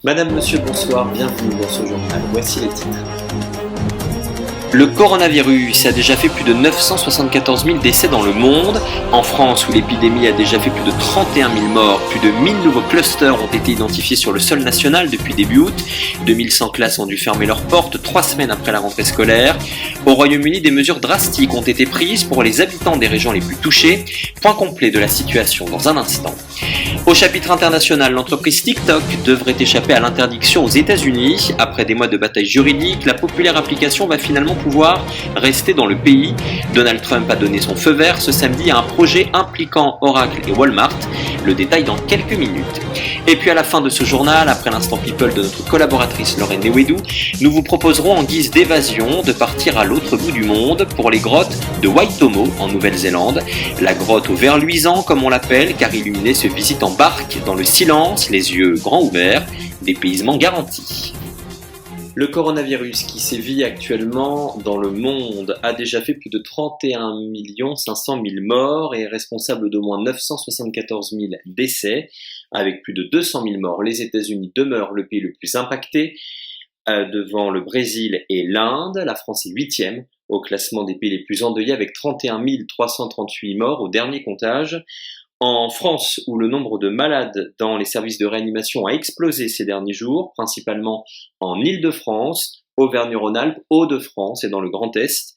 Madame, Monsieur, bonsoir, bienvenue dans ce journal. Voici les titres. Le coronavirus a déjà fait plus de 974 000 décès dans le monde. En France, où l'épidémie a déjà fait plus de 31 000 morts, plus de 1000 nouveaux clusters ont été identifiés sur le sol national depuis début août. 2100 classes ont dû fermer leurs portes 3 semaines après la rentrée scolaire. Au Royaume-Uni, des mesures drastiques ont été prises pour les habitants des régions les plus touchées. Point complet de la situation dans un instant. Au chapitre international, l'entreprise TikTok devrait échapper à l'interdiction aux États-Unis. Après des mois de bataille juridique, la populaire application va finalement pouvoir rester dans le pays. Donald Trump a donné son feu vert ce samedi à un projet impliquant Oracle et Walmart. Le détail dans quelques minutes. Et puis à la fin de ce journal, après l'instant people de notre collaboratrice Lorraine Newedou, nous vous proposerons en guise d'évasion de partir à l'autre bout du monde pour les grottes de Waitomo en Nouvelle-Zélande. La grotte au verre luisant comme on l'appelle, car illuminée se visite en barque dans le silence, les yeux grands ouverts, dépaysement garanti. Le coronavirus qui sévit actuellement dans le monde a déjà fait plus de 31 500 000 morts et est responsable d'au moins 974 000 décès. Avec plus de 200 000 morts, les États-Unis demeurent le pays le plus impacté devant le Brésil et l'Inde. La France est 8e au classement des pays les plus endeuillés avec 31 338 morts au dernier comptage. En France, où le nombre de malades dans les services de réanimation a explosé ces derniers jours, principalement en Île-de-France, Auvergne-Rhône-Alpes, Hauts-de-France et dans le Grand Est,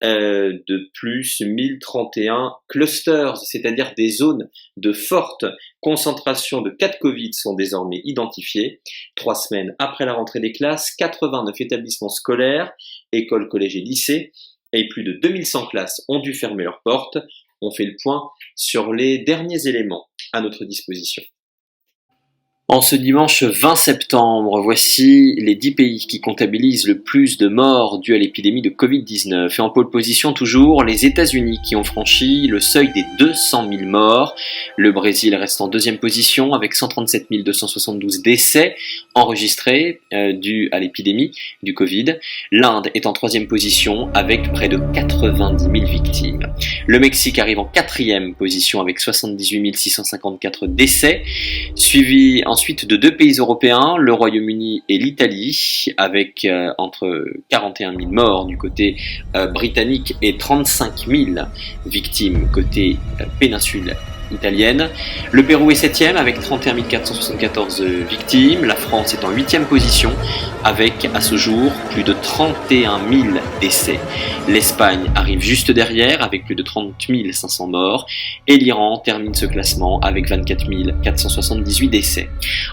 de plus 1031 clusters, c'est-à-dire des zones de forte concentration de cas de Covid sont désormais identifiées. 3 semaines après la rentrée des classes, 89 établissements scolaires, écoles, collèges et lycées, et plus de 2100 classes ont dû fermer leurs portes. On fait le point sur les derniers éléments à notre disposition. En ce dimanche 20 septembre, voici les 10 pays qui comptabilisent le plus de morts dues à l'épidémie de Covid-19. Et en pole position toujours, les États-Unis qui ont franchi le seuil des 200 000 morts. Le Brésil reste en deuxième position avec 137 272 décès enregistrés dus à l'épidémie du Covid. L'Inde est en troisième position avec près de 90 000 victimes. Le Mexique arrive en quatrième position avec 78 654 décès, suivi ensuite de 2 pays européens, le Royaume-Uni et l'Italie, avec entre 41 000 morts du côté britannique et 35 000 victimes côté péninsule italienne. Le Pérou est 7e avec 31 474 victimes. La France est en 8e position avec à ce jour plus de 31 000 décès. L'Espagne arrive juste derrière avec plus de 30 500 morts et l'Iran termine ce classement avec 24 478 décès.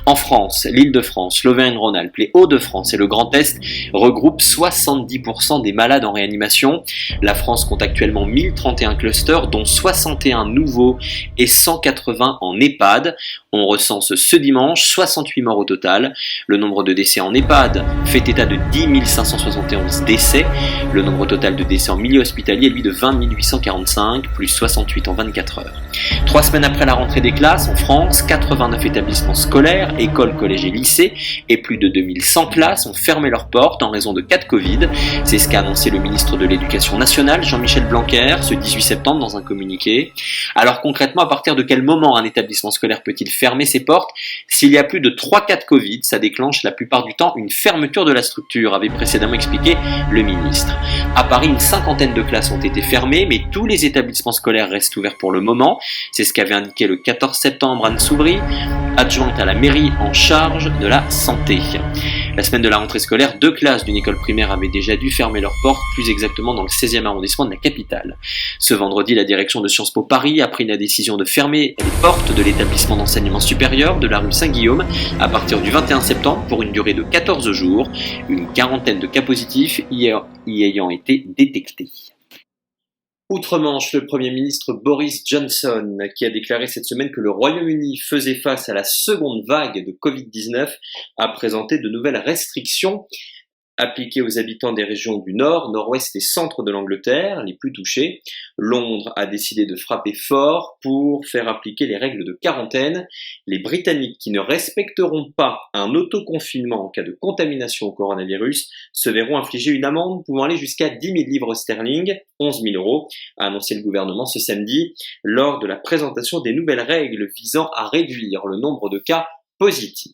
En France, l'Île-de-France, l'Auvergne-Rhône-Alpes, les Hauts-de-France et le Grand Est regroupent 70% des malades en réanimation. La France compte actuellement 1031 clusters dont 61 nouveaux et 180 en EHPAD. On recense ce dimanche 68 morts au total. Le nombre de décès en EHPAD fait état de 10 571 décès. Le nombre total de décès en milieu hospitalier est lui de 20 845, plus 68 en 24 heures. 3 semaines après la rentrée des classes, en France, 89 établissements scolaires, écoles, collèges et lycées, et plus de 2100 classes ont fermé leurs portes en raison de cas de Covid. C'est ce qu'a annoncé le ministre de l'Éducation nationale, Jean-Michel Blanquer, ce 18 septembre dans un communiqué. Alors concrètement, à partir de quel moment un établissement scolaire peut-il fermer ses portes? S'il y a plus de 3 cas de Covid, ça déclenche la plupart du temps une fermeture de la structure, avait précédemment expliqué le ministre. À Paris, une cinquantaine de classes ont été fermées, mais tous les établissements scolaires restent ouverts pour le moment. C'est ce qu'avait indiqué le 14 septembre Anne Soubry, adjointe à la mairie en charge de la santé. La semaine de la rentrée scolaire, 2 classes d'une école primaire avaient déjà dû fermer leurs portes, plus exactement dans le 16e arrondissement de la capitale. Ce vendredi, la direction de Sciences Po Paris a pris la décision de fermer les portes de l'établissement d'enseignement supérieur de la rue Saint-Guillaume à partir du 21 septembre pour une durée de 14 jours, une quarantaine de cas positifs y ayant été détectés. Outre-Manche, le Premier ministre Boris Johnson, qui a déclaré cette semaine que le Royaume-Uni faisait face à la seconde vague de Covid-19, a présenté de nouvelles restrictions appliquées aux habitants des régions du nord, nord-ouest et centre de l'Angleterre, les plus touchées. Londres a décidé de frapper fort pour faire appliquer les règles de quarantaine. Les Britanniques qui ne respecteront pas un autoconfinement en cas de contamination au coronavirus se verront infliger une amende pouvant aller jusqu'à 10 000 livres sterling, 11 000 euros, a annoncé le gouvernement ce samedi lors de la présentation des nouvelles règles visant à réduire le nombre de cas positifs.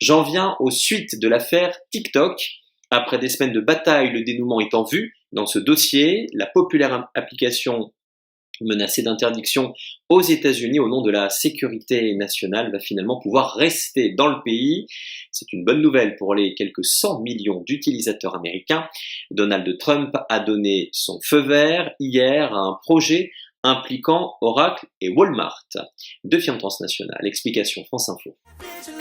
J'en viens aux suites de l'affaire TikTok. Après des semaines de bataille, le dénouement est en vue. Dans ce dossier, la populaire application menacée d'interdiction aux États-Unis au nom de la sécurité nationale va finalement pouvoir rester dans le pays. C'est une bonne nouvelle pour les quelques 100 millions d'utilisateurs américains. Donald Trump a donné son feu vert hier à un projet impliquant Oracle et Walmart, 2 firmes transnationales. Explication France Info.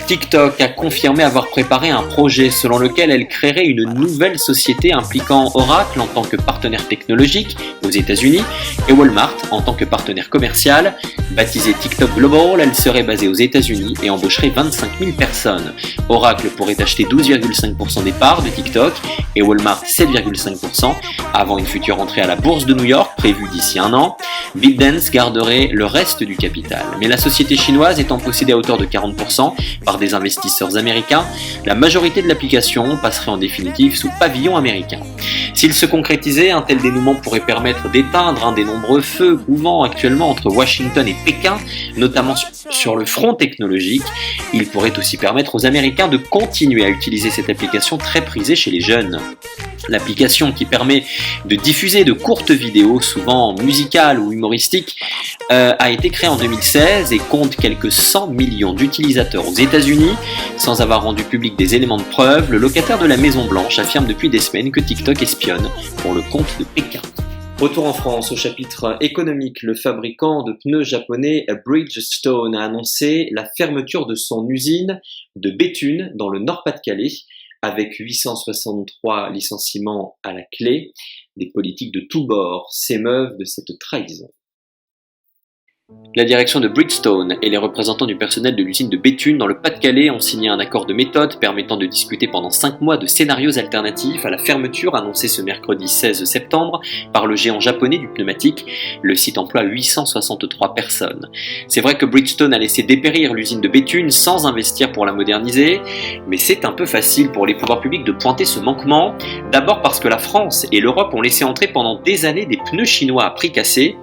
TikTok a confirmé avoir préparé un projet selon lequel elle créerait une nouvelle société impliquant Oracle en tant que partenaire technologique aux États-Unis et Walmart en tant que partenaire commercial. Baptisée TikTok Global, elle serait basée aux États-Unis et embaucherait 25 000 personnes. Oracle pourrait acheter 12,5% des parts de TikTok et Walmart 7,5% avant une future entrée à la bourse de New York prévue d'ici un an. ByteDance garderait le reste du capital. Mais la société chinoise étant possédée à hauteur de 40% par des investisseurs américains, la majorité de l'application passerait en définitive sous pavillon américain. S'il se concrétisait, un tel dénouement pourrait permettre d'éteindre un des nombreux feux couvant actuellement entre Washington et Pékin, notamment sur le front technologique. Il pourrait aussi permettre aux Américains de continuer à utiliser cette application très prisée chez les jeunes. L'application qui permet de diffuser de courtes vidéos, souvent musicales ou humoristiques, a été créée en 2016 et compte quelques 100 millions d'utilisateurs aux États-Unis. Sans avoir rendu public des éléments de preuve, le locataire de la Maison Blanche affirme depuis des semaines que TikTok espionne pour le compte de Pékin. Retour en France, au chapitre économique, le fabricant de pneus japonais Bridgestone a annoncé la fermeture de son usine de Béthune dans le Nord-Pas-de-Calais, avec 863 licenciements à la clé. Des politiques de tous bords s'émeuvent de cette trahison. La direction de Bridgestone et les représentants du personnel de l'usine de Béthune dans le Pas-de-Calais ont signé un accord de méthode permettant de discuter pendant 5 mois de scénarios alternatifs à la fermeture annoncée ce mercredi 16 septembre par le géant japonais du pneumatique. Le site emploie 863 personnes. C'est vrai que Bridgestone a laissé dépérir l'usine de Béthune sans investir pour la moderniser, mais c'est un peu facile pour les pouvoirs publics de pointer ce manquement. D'abord parce que la France et l'Europe ont laissé entrer pendant des années des pneus chinois à prix cassé,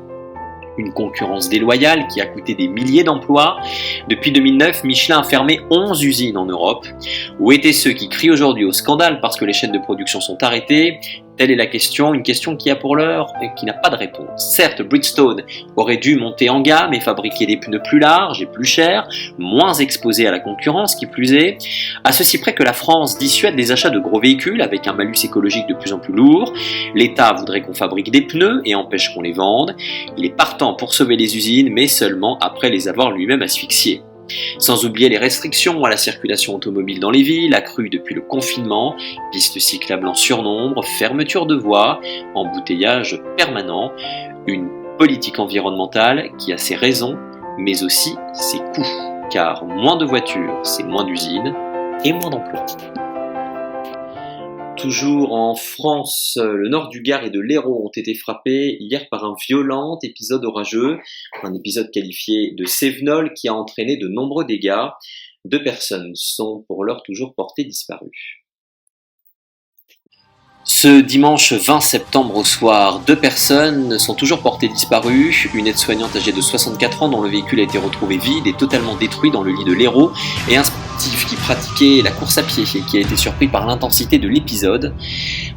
une concurrence déloyale qui a coûté des milliers d'emplois. Depuis 2009, Michelin a fermé 11 usines en Europe. Où étaient ceux qui crient aujourd'hui au scandale parce que les chaînes de production sont arrêtées? Telle est la question, une question qui a pour l'heure et qui n'a pas de réponse. Certes, Bridgestone aurait dû monter en gamme et fabriquer des pneus plus larges et plus chers, moins exposés à la concurrence qui plus est, à ceci près que la France dissuade les achats de gros véhicules avec un malus écologique de plus en plus lourd. L'État voudrait qu'on fabrique des pneus et empêche qu'on les vende. Il est partant pour sauver les usines, mais seulement après les avoir lui-même asphyxiées. Sans oublier les restrictions à la circulation automobile dans les villes, accrues depuis le confinement, pistes cyclables en surnombre, fermeture de voies, embouteillage permanent, une politique environnementale qui a ses raisons mais aussi ses coûts, car moins de voitures, c'est moins d'usines et moins d'emplois. Toujours en France, le nord du Gard et de l'Hérault ont été frappés hier par un violent épisode orageux, un épisode qualifié de cévenol qui a entraîné de nombreux dégâts. 2 personnes sont pour l'heure toujours portées disparues. Ce dimanche 20 septembre au soir, 2 personnes sont toujours portées disparues. Une aide-soignante âgée de 64 ans dont le véhicule a été retrouvé vide et totalement détruit dans le lit de l'Hérault, et un sportif qui pratiquait la course à pied et qui a été surpris par l'intensité de l'épisode.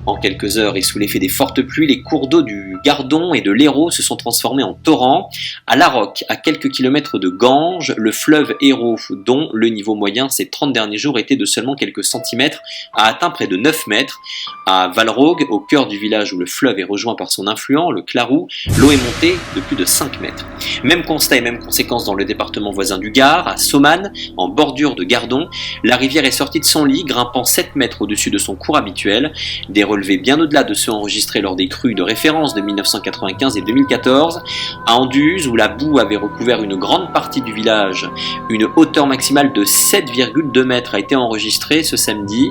En quelques heures et sous l'effet des fortes pluies, les cours d'eau du Gardon et de l'Hérault se sont transformés en torrents. À Laroque, à quelques kilomètres de Ganges, le fleuve Hérault, dont le niveau moyen ces 30 derniers jours était de seulement quelques centimètres, a atteint près de 9 mètres. À Valrogue, au cœur du village où le fleuve est rejoint par son affluent, le Clarou, l'eau est montée de plus de 5 mètres. Même constat et même conséquence dans le département voisin du Gard, à Saumanne, en bordure de Gardon, la rivière est sortie de son lit, grimpant 7 mètres au-dessus de son cours habituel. Des relevés bien au-delà de ceux enregistrés lors des crues de référence de 1995 et 2014. À Anduze, où la boue avait recouvert une grande partie du village, une hauteur maximale de 7,2 mètres a été enregistrée ce samedi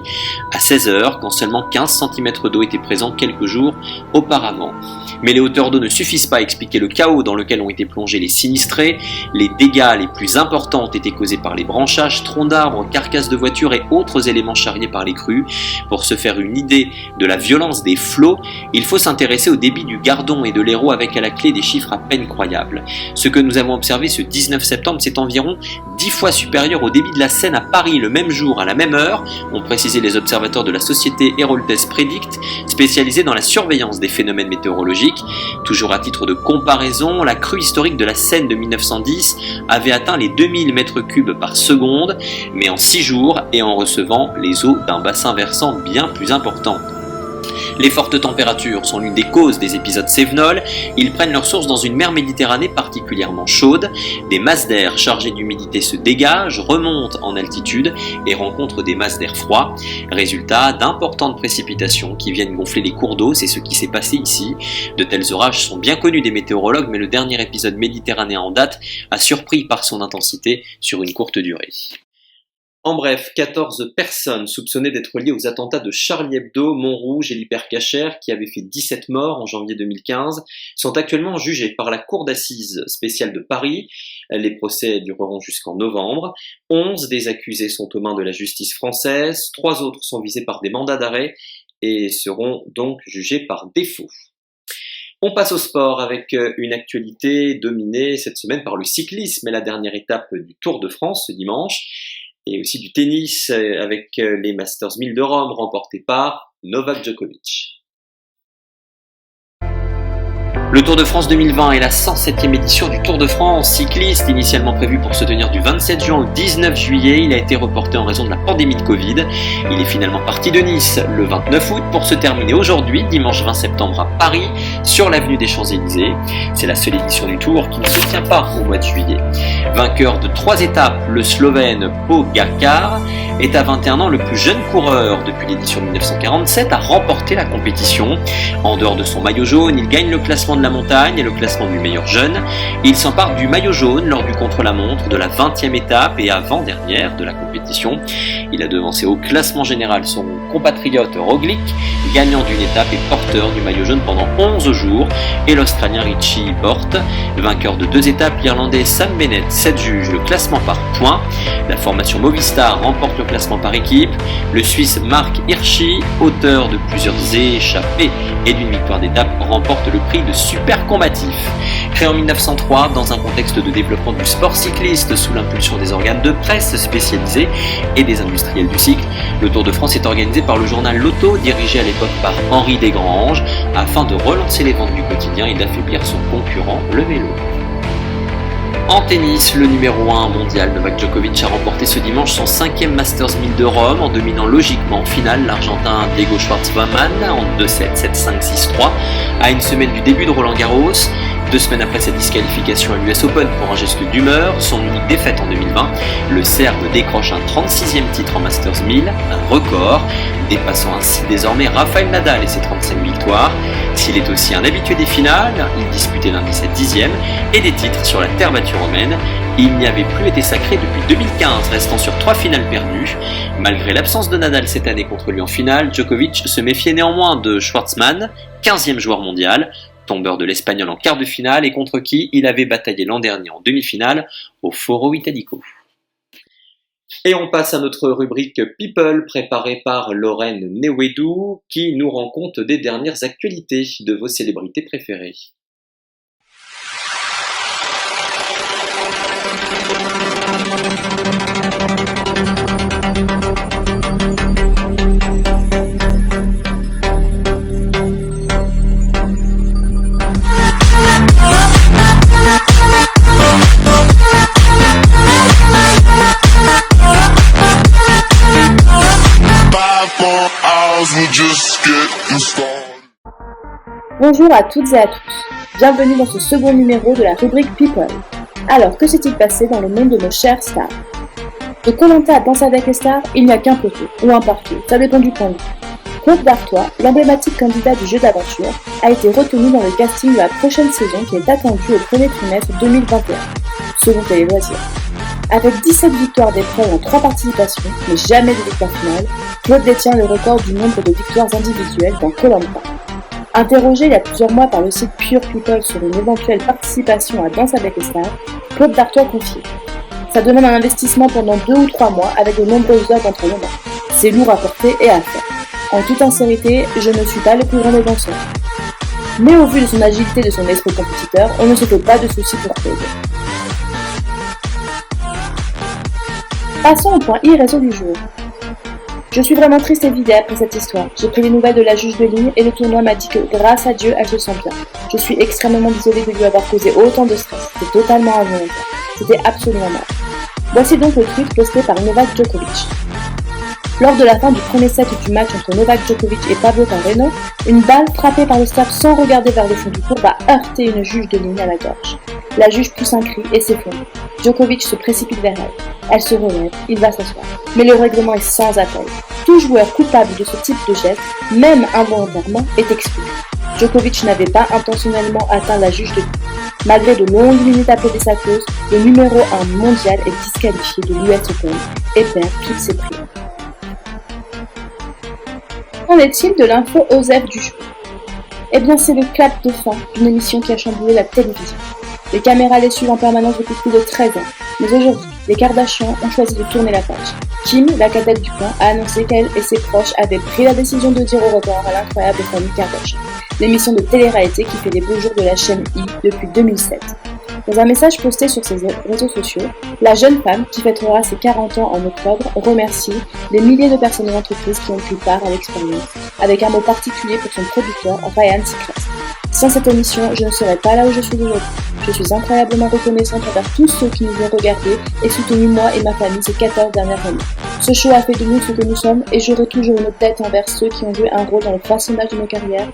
à 16h, quand seulement 15 cm d'eau étaient présents quelques jours auparavant. Mais les hauteurs d'eau ne suffisent pas à expliquer le chaos dans lequel ont été plongés les sinistrés. Les dégâts les plus importants ont été causés par les branchages, troncs d'arbres, carcasses de voitures et autres éléments charriés par les crues. Pour se faire une idée de la violence des flots, il faut s'intéresser au débit du Gardon et de l'Hérault avec à la clé des chiffres à peine croyables. Ce que nous avons observé ce 19 septembre, c'est environ 10 fois supérieur au débit de la Seine à Paris le même jour à la même heure, ont précisé les observateurs de la société Héroltaise Predict, spécialisée dans la surveillance des phénomènes météorologiques. Toujours à titre de comparaison, la crue historique de la Seine de 1910 avait atteint les 2000 m3 par seconde, mais en 6 jours et en recevant les eaux d'un bassin versant bien plus important. Les fortes températures sont l'une des causes des épisodes cévenols. Ils prennent leur source dans une mer Méditerranée particulièrement chaude. Des masses d'air chargées d'humidité se dégagent, remontent en altitude et rencontrent des masses d'air froid. Résultat, d'importantes précipitations qui viennent gonfler les cours d'eau, c'est ce qui s'est passé ici. De tels orages sont bien connus des météorologues, mais le dernier épisode méditerranéen en date a surpris par son intensité sur une courte durée. En bref, 14 personnes soupçonnées d'être liées aux attentats de Charlie Hebdo, Montrouge et l'Hypercacher, qui avaient fait 17 morts en janvier 2015, sont actuellement jugés par la Cour d'assises spéciale de Paris. Les procès dureront jusqu'en novembre. 11 des accusés sont aux mains de la justice française, 3 autres sont visés par des mandats d'arrêt et seront donc jugés par défaut. On passe au sport avec une actualité dominée cette semaine par le cyclisme et la dernière étape du Tour de France ce dimanche. Et aussi du tennis avec les Masters 1000 de Rome remportés par Novak Djokovic. Le Tour de France 2020 est la 107e édition du Tour de France cycliste, initialement prévu pour se tenir du 27 juin au 19 juillet. Il a été reporté en raison de la pandémie de Covid. Il est finalement parti de Nice le 29 août pour se terminer aujourd'hui, dimanche 20 septembre à Paris, sur l'avenue des Champs-Élysées. C'est la seule édition du Tour qui ne se tient pas au mois de juillet. Vainqueur de 3 étapes, le Slovène Pogačar est à 21 ans le plus jeune coureur depuis l'édition 1947 à remporter la compétition. En dehors de son maillot jaune, il gagne le classement de la montagne et le classement du meilleur jeune. Il s'empare du maillot jaune lors du contre-la-montre de la 20e étape et avant-dernière de la compétition. Il a devancé au classement général son compatriote Roglic, gagnant d'une étape et porteur du maillot jaune pendant 11 jours, et l'Australien Richie Porte. Vainqueur de 2 étapes, l'Irlandais Sam Bennett s'adjuge le classement par points. La formation Movistar remporte le classement par équipe. Le Suisse Marc Hirschi, auteur de plusieurs échappées et d'une victoire d'étape, remporte le prix de super combatif. Créé en 1903 dans un contexte de développement du sport cycliste sous l'impulsion des organes de presse spécialisés et des industriels du cycle, le Tour de France est organisé par le journal L'Auto, dirigé à l'époque par Henri Desgranges, afin de relancer les ventes du quotidien et d'affaiblir son concurrent, le vélo. En tennis, le numéro 1 mondial Novak Djokovic a remporté ce dimanche son 5e Masters 1000 de Rome en dominant logiquement en finale l'Argentin Diego Schwartzman en 2-7, 7-5, 6-3 à une semaine du début de Roland Garros. 2 semaines après sa disqualification à l'US Open pour un geste d'humeur, son unique défaite en 2020, le Serbe décroche un 36e titre en Masters 1000, un record, dépassant ainsi désormais Rafael Nadal et ses 35 victoires. S'il est aussi un habitué des finales, il disputait lundi sa 10e, et des titres sur la terre battue romaine. Il n'y avait plus été sacré depuis 2015, restant sur 3 finales perdues. Malgré l'absence de Nadal cette année contre lui en finale, Djokovic se méfiait néanmoins de Schwartzmann, 15e joueur mondial, tombeur de l'Espagnol en quart de finale et contre qui il avait bataillé l'an dernier en demi-finale au Foro Italico. Et on passe à notre rubrique People préparée par Lorraine Newedou qui nous rend compte des dernières actualités de vos célébrités préférées. Bonjour à toutes et à tous, bienvenue dans ce second numéro de la rubrique People. Alors, que s'est-il passé dans le monde de nos chères stars? De Koh-Lanta à Danse avec les stars, il n'y a qu'un poteau, ou un partout, ça dépend du point de vue. Claude Dartois, l'emblématique candidat du jeu d'aventure, a été retenu dans le casting de la prochaine saison qui est attendue au premier trimestre 2021, selon Télé Loisirs. Avec 17 victoires d'épreuve en 3 participations, mais jamais de victoire finale, Claude détient le record du nombre de victoires individuelles dans Koh-Lanta. Interrogé il y a plusieurs mois par le site Pure People sur une éventuelle participation à Danse avec les stars, Claude Dartois confie « Ça demande un investissement pendant 2 ou 3 mois avec de nombreuses heures d'entraînement. C'est lourd à porter et à faire. En toute sincérité, je ne suis pas le plus grand des danseurs. » Mais au vu de son agilité et de son esprit compétiteur, on ne se fait pas de soucis pour Claude. Passons au point irrésolu du jour. Je suis vraiment triste et vidée après cette histoire. J'ai pris les nouvelles de la juge de ligne et le tournoi m'a dit que, grâce à Dieu, elle se sent bien. Je suis extrêmement désolée de lui avoir causé autant de stress. C'était totalement involontaire. C'était absolument mal. Voici donc le tweet posté par Novak Djokovic. Lors de la fin du premier set du match entre Novak Djokovic et Pablo Carreño, une balle frappée par le staff sans regarder vers le fond du court va heurter une juge de ligne à la gorge. La juge pousse un cri et s'effondre. Djokovic se précipite vers elle. Elle se relève, il va s'asseoir. Mais le règlement est sans appel. Tout joueur coupable de ce type de geste, même involontairement, est exclu. Djokovic n'avait pas intentionnellement atteint la juge de ligne. Malgré de longues minutes à plaider sa cause, le numéro 1 mondial est disqualifié de l'US Open et perd toutes ses prières. Qu'en est-il de l'info OSEF du jour? Eh bien, c'est le clap de fin d'une émission qui a chamboulé la télévision. Les caméras les suivent en permanence depuis plus de 13 ans. Mais aujourd'hui, les Kardashians ont choisi de tourner la page. Kim, la cadette du clan, a annoncé qu'elle et ses proches avaient pris la décision de dire au revoir à l'incroyable famille Kardashian, l'émission de télé-réalité qui fait les beaux jours de la chaîne E! Depuis 2007. Dans un message posté sur ses réseaux sociaux, la jeune femme, qui fêtera ses 40 ans en octobre, remercie les milliers de personnes et d'entreprises qui ont pris part à l'expérience, avec un mot particulier pour son producteur, Ryan Seacrest. Sans cette émission, je ne serais pas là où je suis aujourd'hui. Je suis incroyablement reconnaissante envers tous ceux qui nous ont regardés et soutenus moi et ma famille ces 14 dernières années. Ce show a fait de nous ce que nous sommes et j'aurai toujours une dette envers ceux qui ont joué un rôle dans le façonnage de nos carrières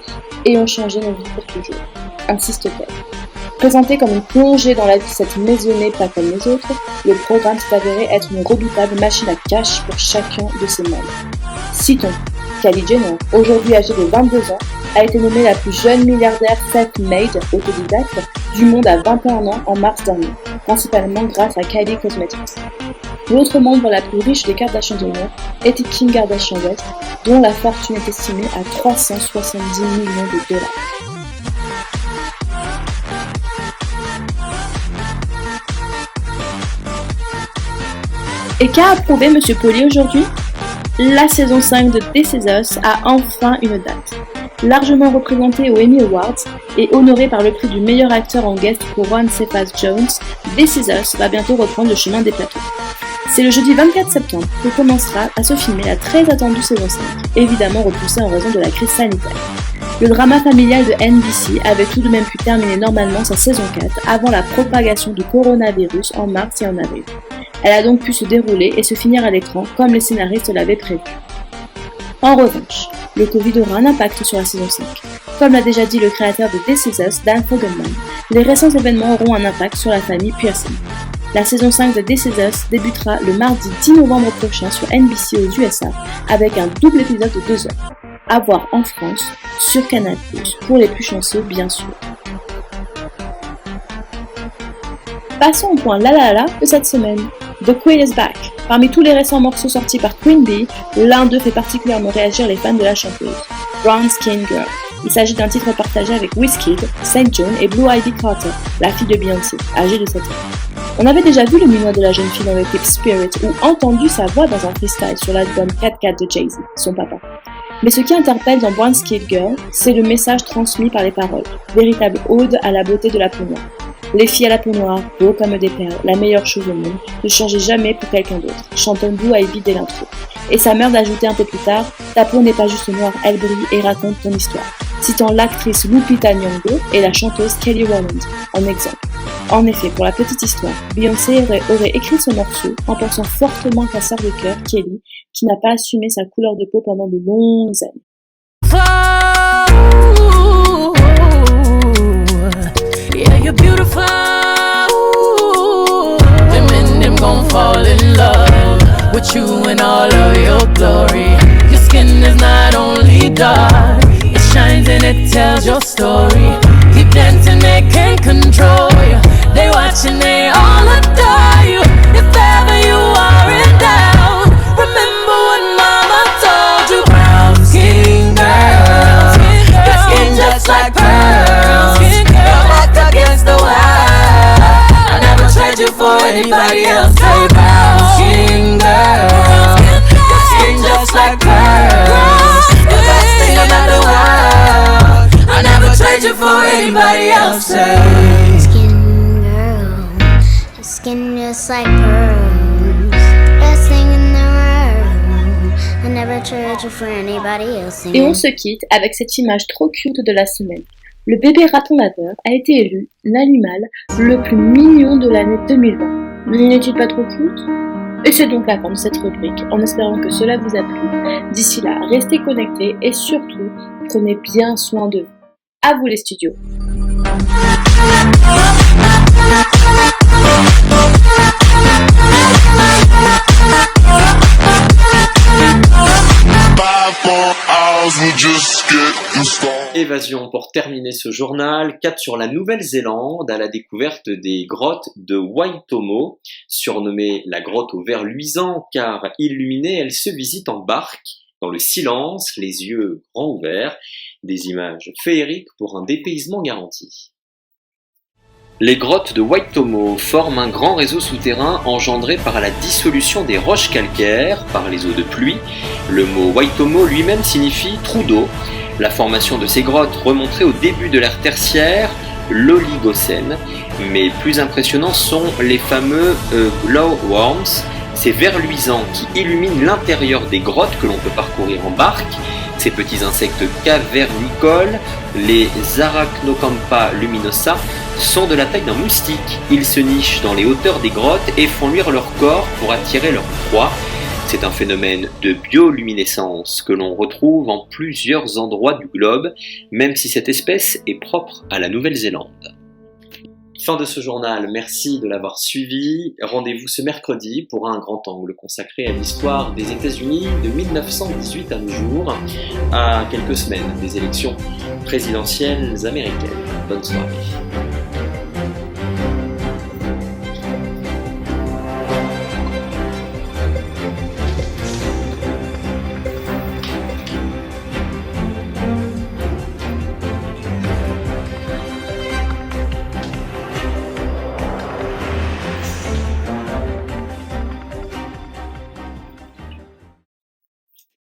et ont changé nos vies pour toujours. Insiste-t-elle. Présenté comme une plongée dans la vie de cette maisonnée pas comme les autres, le programme s'est avéré être une redoutable machine à cash pour chacun de ses membres. Citons, Kylie Jenner, aujourd'hui âgée de 22 ans, a été nommée la plus jeune milliardaire self-made autodidacte du monde à 21 ans en mars dernier, principalement grâce à Kylie Cosmetics. L'autre membre la plus riche des Kardashian Jenner était Kim Kardashian West, dont la fortune est estimée à 370 millions de dollars. Et qu'a approuvé M. Pauly aujourd'hui? La saison 5 de This Is Us a enfin une date. Largement représentée aux Emmy Awards et honorée par le prix du meilleur acteur en guest pour Juan Cephas-Jones, This Is Us va bientôt reprendre le chemin des plateaux. C'est le jeudi 24 septembre que commencera à se filmer la très attendue saison 5, évidemment repoussée en raison de la crise sanitaire. Le drama familial de NBC avait tout de même pu terminer normalement sa saison 4 avant la propagation du coronavirus en mars et en avril. Elle a donc pu se dérouler et se finir à l'écran comme les scénaristes l'avaient prévu. En revanche, le Covid aura un impact sur la saison 5. Comme l'a déjà dit le créateur de This Is Us, Dan Fogelman, les récents événements auront un impact sur la famille Pearson. La saison 5 de This Is Us débutera le mardi 10 novembre prochain sur NBC aux USA avec un double épisode de 2 heures. à voir en France sur Canal+, pour les plus chanceux bien sûr. Passons au point la la la de cette semaine. The Queen is back. Parmi tous les récents morceaux sortis par Queen Bee, l'un d'eux fait particulièrement réagir les fans de la chanteuse, Brown Skin Girl. Il s'agit d'un titre partagé avec Wizkid, St. John et Blue Ivy Carter, la fille de Beyoncé, âgée de 7 ans. On avait déjà vu le minois de la jeune fille dans le clip Spirit ou entendu sa voix dans un freestyle sur l'album Cat Cat de Jay-Z, son papa. Mais ce qui interpelle dans Brown Skin Girl, c'est le message transmis par les paroles, véritable ode à la beauté de la peau noire. Les filles à la peau noire, beaux comme des perles, la meilleure chose au monde, ne changez jamais pour quelqu'un d'autre, chantonne Blue Ivy dès l'intro. Et sa mère d'ajouter un peu plus tard, ta peau n'est pas juste noire, elle brille et raconte ton histoire, citant l'actrice Lupita Nyong'o et la chanteuse Kelly Rowland, en exemple. En effet, pour la petite histoire, Beyoncé aurait écrit ce morceau en pensant fortement qu'à sa sœur de cœur, Kelly, qui n'a pas assumé sa couleur de peau pendant de longues années. Yeah, you're beautiful. Them gon' fall in love with you in all of your glory. Your skin is not only dark, it shines and it tells your story. Keep dancing, they can't control you. They watching, they all adore you. If ever you are in doubt, remember what mama told you. Brown skin girl, your skin just like pearls. Against the wall, I never trade you for anybody else. Say brown skin girl, your skin just like pearls. The best thing about the world, I never trade you for anybody else. Say skin girl, your skin just like pearls. Best thing in the world, I never trade you for anybody else. Et on se quitte avec cette image trop cute de la semaine. Le bébé raton laveur a été élu l'animal le plus mignon de l'année 2020. N'est-il pas trop cute ? Et c'est donc la fin de cette rubrique, en espérant que cela vous a plu. D'ici là, restez connectés et surtout, prenez bien soin de vous. À vous les studios. Évasion pour terminer ce journal, cap sur la Nouvelle-Zélande à la découverte des grottes de Waitomo, surnommée la grotte aux vers luisants car illuminée, elle se visite en barque, dans le silence, les yeux grands ouverts, des images féeriques pour un dépaysement garanti. Les grottes de Waitomo forment un grand réseau souterrain engendré par la dissolution des roches calcaires par les eaux de pluie. Le mot Waitomo lui-même signifie trou d'eau. La formation de ces grottes remonterait au début de l'ère tertiaire, l'Oligocène, mais plus impressionnants sont les fameux glowworms, ces vers luisants qui illuminent l'intérieur des grottes que l'on peut parcourir en barque. Ces petits insectes cavernicoles, les Arachnocampa luminosa, sont de la taille d'un moustique. Ils se nichent dans les hauteurs des grottes et font luire leur corps pour attirer leur proie. C'est un phénomène de bioluminescence que l'on retrouve en plusieurs endroits du globe, même si cette espèce est propre à la Nouvelle-Zélande. Fin de ce journal, merci de l'avoir suivi. Rendez-vous ce mercredi pour un grand angle consacré à l'histoire des États-Unis de 1918 à nos jours, à quelques semaines des élections présidentielles américaines. Bonne soirée.